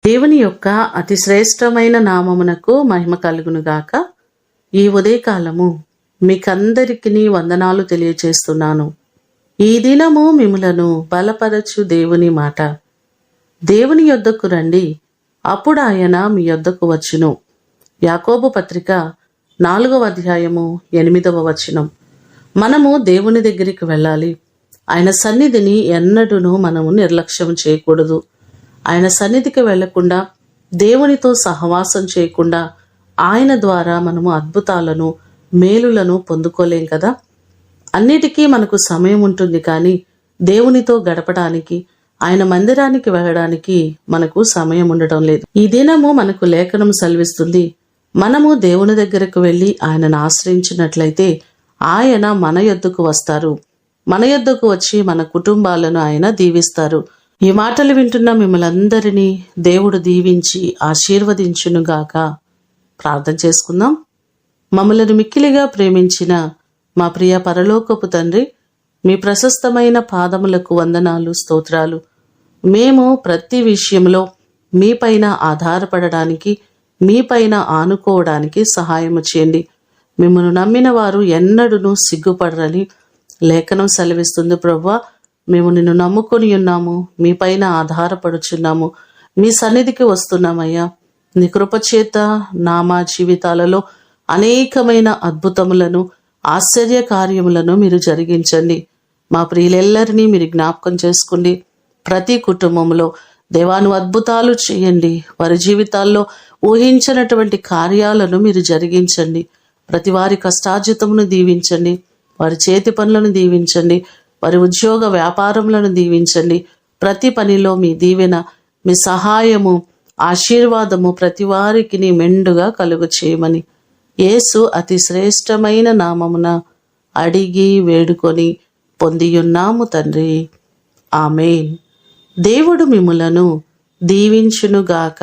దేవుని యొక్క అతి శ్రేష్టమైన నామమునకు మహిమ కలుగునుగాక. ఈ ఉదయకాలము మీకందరికీ వందనాలు తెలియచేస్తున్నాను. ఈ దినము మిమ్ములను బలపరచు దేవుని మాట. దేవుని యొద్దకు రండి, అప్పుడు ఆయన మీ యొద్దకు వచ్చును. యాకోబు పత్రిక 4వ అధ్యాయము 8వ వచనం. మనము దేవుని దగ్గరికి వెళ్ళాలి. ఆయన సన్నిధిని ఎన్నడూనూ మనము నిర్లక్ష్యం చేయకూడదు. ఆయన సన్నిధికి వెళ్లకుండా, దేవునితో సహవాసం చేయకుండా ఆయన ద్వారా మనము అద్భుతాలను, మేలులను పొందుకోలేం కదా. అన్నిటికీ మనకు సమయం ఉంటుంది, కానీ దేవునితో గడపడానికి, ఆయన మందిరానికి వెళ్ళడానికి మనకు సమయం ఉండటం లేదు. ఈ దినము మనకు లేఖనం సెలవిస్తుంది, మనము దేవుని దగ్గరకు వెళ్ళి ఆయనను ఆశ్రయించినట్లయితే ఆయన మన యొద్దకు వస్తారు. మన యొద్దకు వచ్చి మన కుటుంబాలను ఆయన దీవిస్తారు. ఈ మాటలు వింటున్న మిమ్మల్ందరినీ దేవుడు దీవించి ఆశీర్వదించునుగాక. ప్రార్థన చేసుకుందాం. మమ్మలను మిక్కిలిగా ప్రేమించిన మా ప్రియ పరలోకపు తండ్రి, మీ ప్రశస్తమైన పాదములకు వందనాలు, స్తోత్రాలు. మేము ప్రతి విషయంలో మీపైన ఆధారపడడానికి, మీపైన ఆనుకోవడానికి సహాయము చేయండి. మిమ్మల్ని నమ్మిన వారు ఎన్నడూనూ సిగ్గుపడరని లేఖనం సెలవిస్తుంది. ప్రభువా, మేము నిన్ను నమ్ముకొని ఉన్నాము, మీపైన ఆధారపడుచున్నాము, మీ సన్నిధికి వస్తున్నామయ్యా. నీ కృపచేత మా జీవితాలలో అనేకమైన అద్భుతములను, ఆశ్చర్య కార్యములను మీరు జరిగించండి. మా ప్రియులెల్లరినీ మీరు జ్ఞాపకం చేసుకోండి. ప్రతి కుటుంబంలో దేవాను అద్భుతాలు చేయండి. వారి జీవితాల్లో ఊహించినటువంటి కార్యాలను మీరు జరిగించండి. ప్రతి వారి కష్టార్జితమును దీవించండి. వారి చేతి పనులను దీవించండి. వారి ఉద్యోగ వ్యాపారములను దీవించండి. ప్రతి పనిలో మీ దీవెన, మీ సహాయము, ఆశీర్వాదము ప్రతి వారికి మెండుగా కలుగు చేయమని యేసు అతి శ్రేష్టమైన నామమున అడిగి వేడుకొని పొందియున్నాము తండ్రి. ఆమేన్. దేవుడు మిమ్ములను దీవించునుగాక.